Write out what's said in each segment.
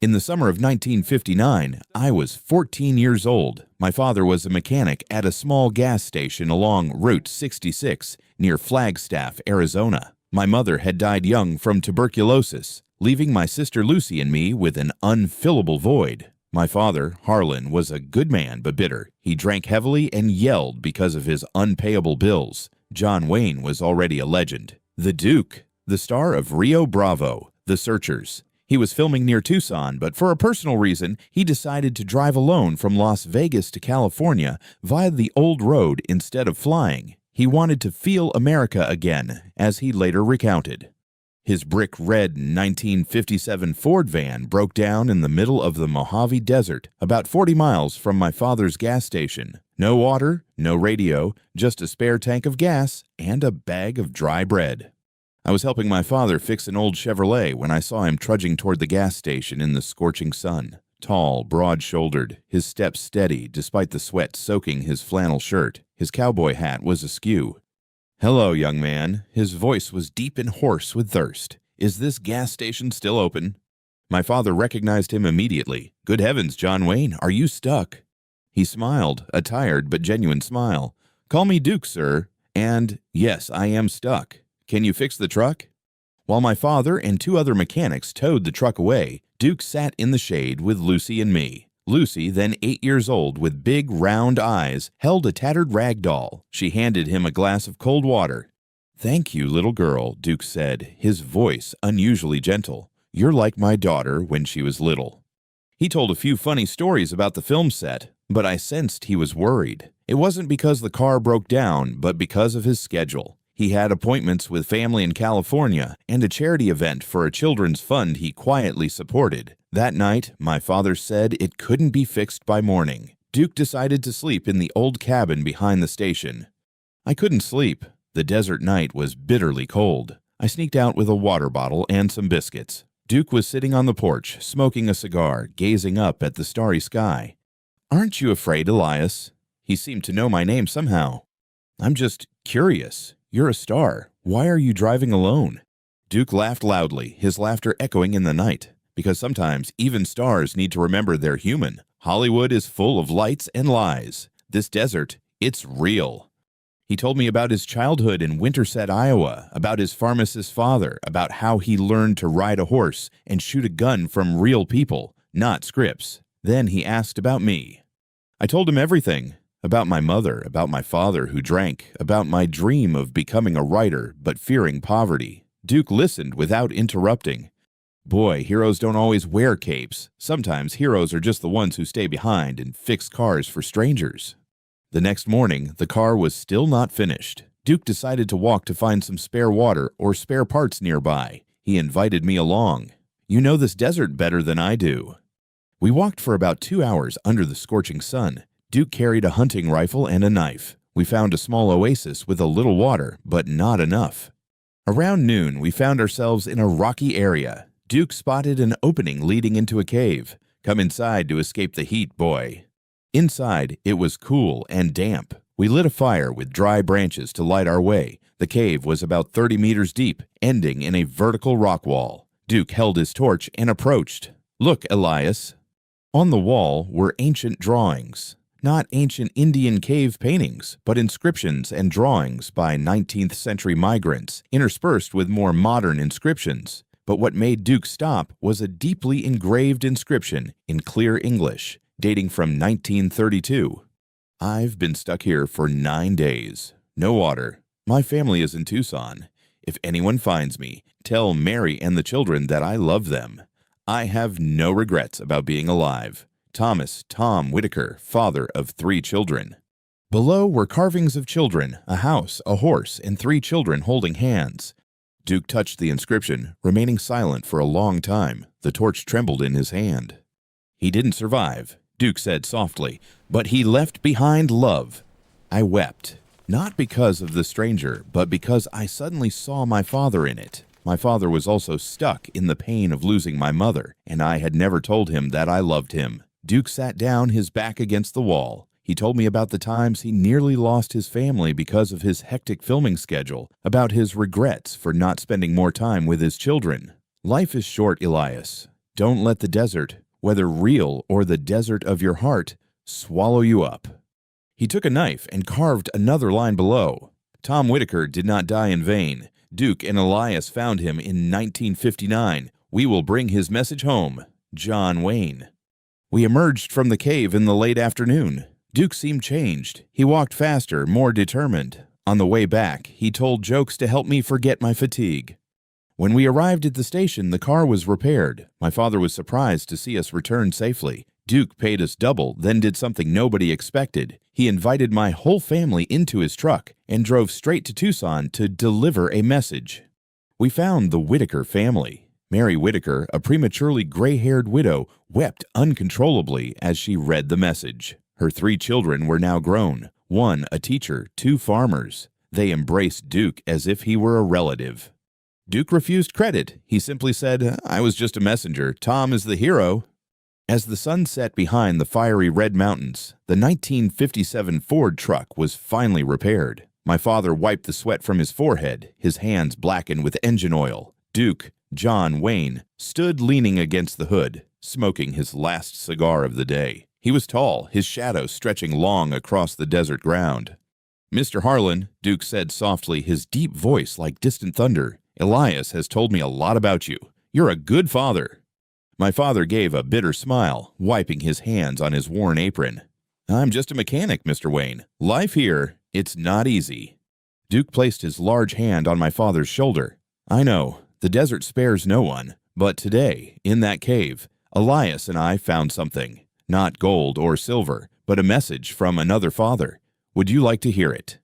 In the summer of 1959, I was 14 years old. My father was a mechanic at a small gas station along Route 66 near Flagstaff, Arizona. My mother had died young from tuberculosis, leaving my sister Lucy and me with an unfillable void. My father, Harlan, was a good man but bitter. He drank heavily and yelled because of his unpayable bills. John Wayne was already a legend. The Duke, the star of Rio Bravo, The Searchers. He was filming near Tucson, but for a personal reason, he decided to drive alone from Las Vegas to California via the old road instead of flying. He wanted to feel America again, as he later recounted. His brick red 1957 Ford van broke down in the middle of the Mojave Desert, about 40 miles from my father's gas station. No water, no radio, just a spare tank of gas and a bag of dry bread. I was helping my father fix an old Chevrolet when I saw him trudging toward the gas station in the scorching sun. Tall, broad-shouldered, his steps steady despite the sweat soaking his flannel shirt. His cowboy hat was askew. "Hello, young man." His voice was deep and hoarse with thirst. "Is this gas station still open?" My father recognized him immediately. "Good heavens, John Wayne, are you stuck?" He smiled, a tired but genuine smile. "Call me Duke, sir. And yes, I am stuck. Can you fix the truck?" While my father and two other mechanics towed the truck away, Duke sat in the shade with Lucy and me. Lucy, then 8 years old with big round eyes, held a tattered rag doll. She handed him a glass of cold water. "Thank you, little girl," Duke said, his voice unusually gentle. "You're like my daughter when she was little." He told a few funny stories about the film set, but I sensed he was worried. It wasn't because the car broke down, but because of his schedule. He had appointments with family in California and a charity event for a children's fund he quietly supported. That night, my father said it couldn't be fixed by morning. Duke decided to sleep in the old cabin behind the station. I couldn't sleep. The desert night was bitterly cold. I sneaked out with a water bottle and some biscuits. Duke was sitting on the porch, smoking a cigar, gazing up at the starry sky. "Aren't you afraid, Elias?" He seemed to know my name somehow. "I'm just curious. You're a star. Why are you driving alone?" Duke laughed loudly, his laughter echoing in the night. "Because sometimes even stars need to remember they're human. Hollywood is full of lights and lies. This desert, it's real." He told me about his childhood in Winterset, Iowa, about his pharmacist father, about how he learned to ride a horse and shoot a gun from real people, not scripts. Then he asked about me. I told him everything. About my mother, about my father who drank, about my dream of becoming a writer but fearing poverty. Duke listened without interrupting. "Boy, heroes don't always wear capes. Sometimes heroes are just the ones who stay behind and fix cars for strangers." The next morning, the car was still not finished. Duke decided to walk to find some spare water or spare parts nearby. He invited me along. "You know this desert better than I do." We walked for about 2 hours under the scorching sun. Duke carried a hunting rifle and a knife. We found a small oasis with a little water, but not enough. Around noon, we found ourselves in a rocky area. Duke spotted an opening leading into a cave. "Come inside to escape the heat, boy." Inside, it was cool and damp. We lit a fire with dry branches to light our way. The cave was about 30 meters deep, ending in a vertical rock wall. Duke held his torch and approached. "Look, Elias." On the wall were ancient drawings. Not ancient Indian cave paintings, but inscriptions and drawings by 19th century migrants, interspersed with more modern inscriptions. But what made Duke stop was a deeply engraved inscription in clear English, dating from 1932. "I've been stuck here for 9 days. No water. My family is in Tucson. If anyone finds me, tell Mary and the children that I love them. I have no regrets about being alive. Thomas Tom Whitaker, father of 3 children." Below were carvings of children, a house, a horse, and 3 children holding hands. Duke touched the inscription, remaining silent for a long time. The torch trembled in his hand. "He didn't survive," Duke said softly, "but he left behind love." I wept, not because of the stranger, but because I suddenly saw my father in it. My father was also stuck in the pain of losing my mother, and I had never told him that I loved him. Duke sat down, his back against the wall. He told me about the times he nearly lost his family because of his hectic filming schedule, about his regrets for not spending more time with his children. "Life is short, Elias. Don't let the desert, whether real or the desert of your heart, swallow you up." He took a knife and carved another line below. Tom Whitaker did not die in vain. Duke and Elias found him in 1959. We will bring his message home. John Wayne. We emerged from the cave in the late afternoon. Duke seemed changed. He walked faster, more determined. On the way back, he told jokes to help me forget my fatigue. When we arrived at the station, the car was repaired. My father was surprised to see us return safely. Duke paid us double, then did something nobody expected. He invited my whole family into his truck and drove straight to Tucson to deliver a message. We found the Whitaker family. Mary Whitaker, a prematurely gray-haired widow, wept uncontrollably as she read the message. Her 3 children were now grown, 1 a teacher, 2 farmers. They embraced Duke as if he were a relative. Duke refused credit. He simply said, "I was just a messenger. Tom is the hero." As the sun set behind the fiery red mountains, the 1957 Ford truck was finally repaired. My father wiped the sweat from his forehead, his hands blackened with engine oil. Duke, John Wayne, stood leaning against the hood, smoking his last cigar of the day. He was tall, his shadow stretching long across the desert ground. "Mr. Harlan," Duke said softly, his deep voice like distant thunder, "Elias has told me a lot about you. You're a good father." My father gave a bitter smile, wiping his hands on his worn apron. "I'm just a mechanic, Mr. Wayne. Life here, it's not easy." Duke placed his large hand on my father's shoulder. "I know, the desert spares no one, but today, in that cave, Elias and I found something. Not gold or silver, but a message from another father. Would you like to hear it?"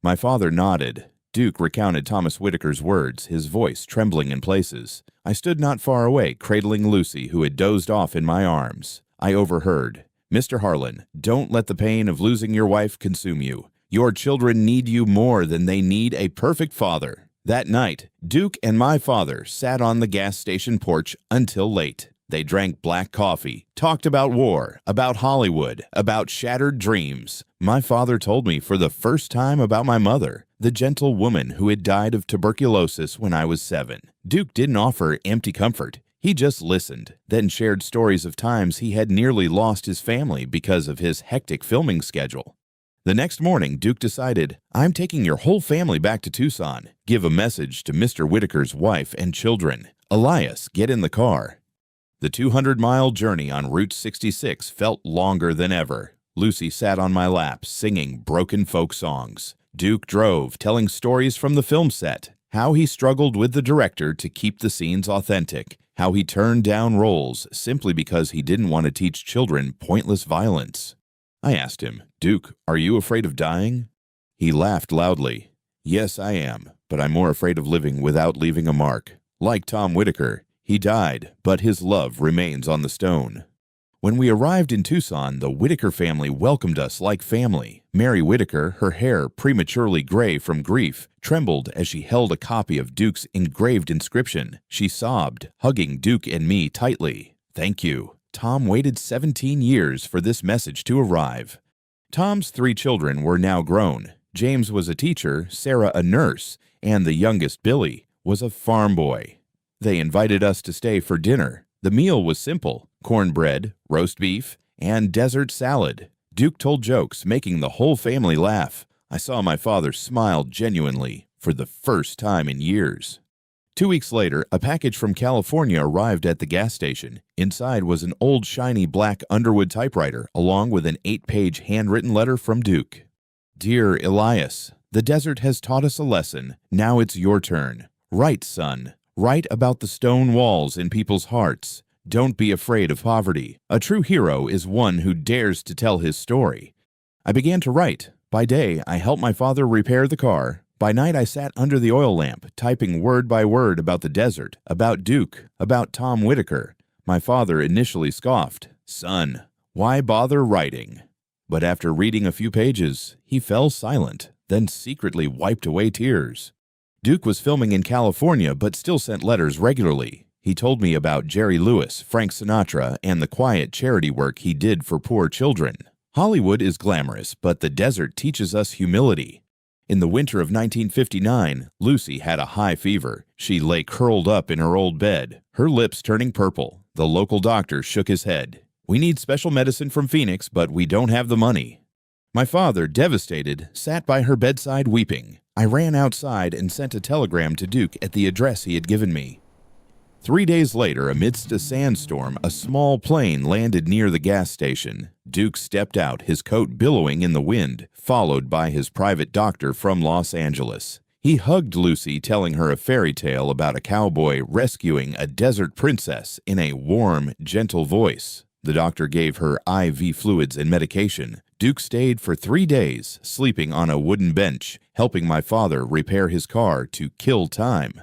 My father nodded. Duke recounted Thomas Whitaker's words, his voice trembling in places. I stood not far away, cradling Lucy, who had dozed off in my arms. I overheard, "Mr. Harlan, don't let the pain of losing your wife consume you. Your children need you more than they need a perfect father." That night, Duke and my father sat on the gas station porch until late. They drank black coffee, talked about war, about Hollywood, about shattered dreams. My father told me for the first time about my mother, the gentle woman who had died of tuberculosis when I was 7. Duke didn't offer empty comfort. He just listened, then shared stories of times he had nearly lost his family because of his hectic filming schedule. The next morning, Duke decided, "I'm taking your whole family back to Tucson. Give a message to Mr. Whitaker's wife and children. Elias, get in the car." The 200-mile journey on Route 66 felt longer than ever. Lucy sat on my lap, singing broken folk songs. Duke drove, telling stories from the film set, how he struggled with the director to keep the scenes authentic, how he turned down roles simply because he didn't want to teach children pointless violence. I asked him, "Duke, are you afraid of dying?" He laughed loudly. "Yes, I am, but I'm more afraid of living without leaving a mark. Like Tom Whitaker, he died, but his love remains on the stone." When we arrived in Tucson, the Whitaker family welcomed us like family. Mary Whitaker, her hair prematurely gray from grief, trembled as she held a copy of Duke's engraved inscription. She sobbed, hugging Duke and me tightly. "Thank you. Tom waited 17 years for this message to arrive." Tom's 3 children were now grown. James was a teacher, Sarah a nurse, and the youngest, Billy, was a farm boy. They invited us to stay for dinner. The meal was simple: cornbread, roast beef, and desert salad. Duke told jokes, making the whole family laugh. I saw my father smile genuinely for the first time in years. 2 weeks later, a package from California arrived at the gas station. Inside was an old shiny black Underwood typewriter, along with an 8-page handwritten letter from Duke. "Dear Elias, the desert has taught us a lesson. Now it's your turn. Write, son. Write about the stone walls in people's hearts. Don't be afraid of poverty. A true hero is one who dares to tell his story." I began to write. By day, I helped my father repair the car. By night, I sat under the oil lamp, typing word by word about the desert, about Duke, about Tom Whitaker. My father initially scoffed. "Son, why bother writing?" But after reading a few pages, he fell silent, then secretly wiped away tears. Duke was filming in California, but still sent letters regularly. He told me about Jerry Lewis, Frank Sinatra, and the quiet charity work he did for poor children. Hollywood is glamorous, but the desert teaches us humility. In the winter of 1959, Lucy had a high fever. She lay curled up in her old bed, her lips turning purple. The local doctor shook his head. "We need special medicine from Phoenix, but we don't have the money." My father, devastated, sat by her bedside weeping. I ran outside and sent a telegram to Duke at the address he had given me. 3 days later, amidst a sandstorm, a small plane landed near the gas station. Duke stepped out, his coat billowing in the wind, followed by his private doctor from Los Angeles. He hugged Lucy, telling her a fairy tale about a cowboy rescuing a desert princess in a warm, gentle voice. The doctor gave her IV fluids and medication. Duke stayed for 3 days, sleeping on a wooden bench, helping my father repair his car to kill time.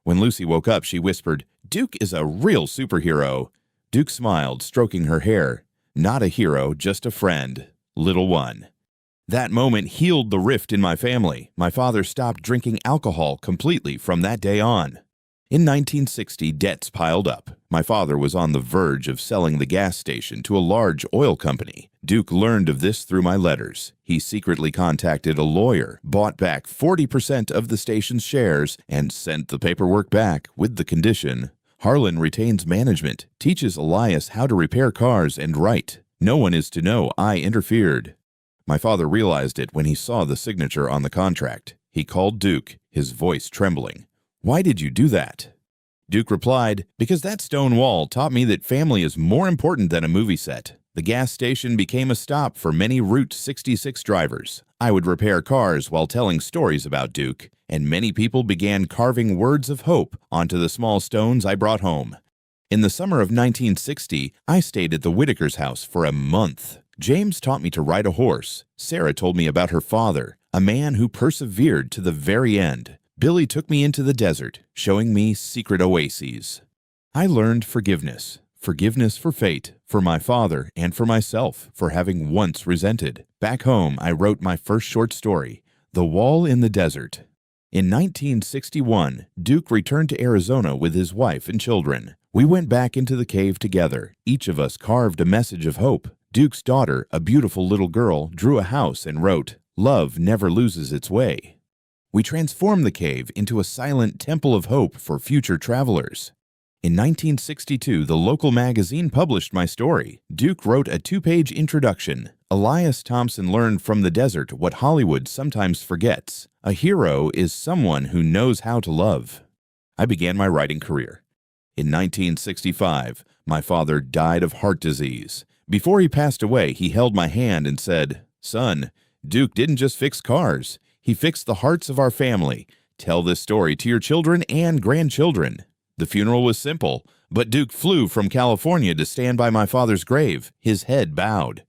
When Lucy woke up, she whispered, "Duke is a real superhero." Duke smiled, stroking her hair. "Not a hero, just a friend. Little one." That moment healed the rift in my family. My father stopped drinking alcohol completely from that day on. In 1960, debts piled up. My father was on the verge of selling the gas station to a large oil company. Duke learned of this through my letters. He secretly contacted a lawyer, bought back 40% of the station's shares, and sent the paperwork back with the condition: Harlan retains management, teaches Elias how to repair cars and write. No one is to know I interfered. My father realized it when he saw the signature on the contract. He called Duke, his voice trembling. "Why did you do that?" Duke replied, "Because that stone wall taught me that family is more important than a movie set." The gas station became a stop for many Route 66 drivers. I would repair cars while telling stories about Duke, and many people began carving words of hope onto the small stones I brought home. In the summer of 1960, I stayed at the Whitaker's house for a month. James taught me to ride a horse. Sarah told me about her father, a man who persevered to the very end. Billy took me into the desert, showing me secret oases. I learned forgiveness. Forgiveness for fate, for my father, and for myself for having once resented. Back home, I wrote my first short story, The Wall in the Desert. In 1961, Duke returned to Arizona with his wife and children. We went back into the cave together. Each of us carved a message of hope. Duke's daughter, a beautiful little girl, drew a house and wrote, "Love never loses its way." We transformed the cave into a silent temple of hope for future travelers. In 1962, the local magazine published my story. Duke wrote a 2-page introduction. Elias Thompson learned from the desert what Hollywood sometimes forgets. A hero is someone who knows how to love. I began my writing career. In 1965, my father died of heart disease. Before he passed away, he held my hand and said, "Son, Duke didn't just fix cars. He fixed the hearts of our family. Tell this story to your children and grandchildren." The funeral was simple, but Duke flew from California to stand by my father's grave, his head bowed.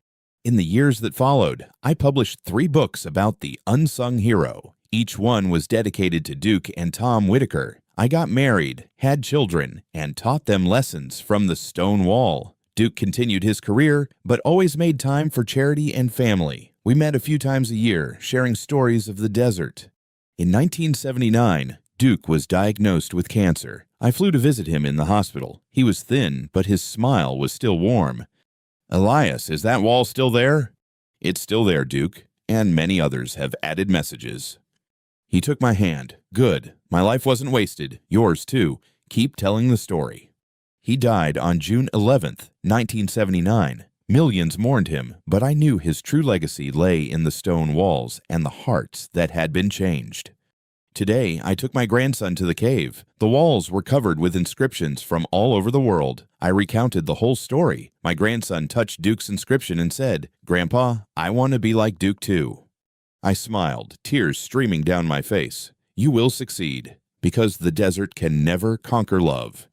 In the years that followed, I published 3 books about the unsung hero. Each one was dedicated to Duke and Tom Whitaker. I got married, had children, and taught them lessons from the stone wall. Duke continued his career, but always made time for charity and family. We met a few times a year, sharing stories of the desert. In 1979, Duke was diagnosed with cancer. I flew to visit him in the hospital. He was thin, but his smile was still warm. "Elias, is that wall still there?" "It's still there, Duke, and many others have added messages." He took my hand. "Good. My life wasn't wasted. Yours, too. Keep telling the story." He died on June 11th, 1979. Millions mourned him, but I knew his true legacy lay in the stone walls and the hearts that had been changed. Today, I took my grandson to the cave. The walls were covered with inscriptions from all over the world. I recounted the whole story. My grandson touched Duke's inscription and said, "Grandpa, I want to be like Duke too." I smiled, tears streaming down my face. "You will succeed, because the desert can never conquer love.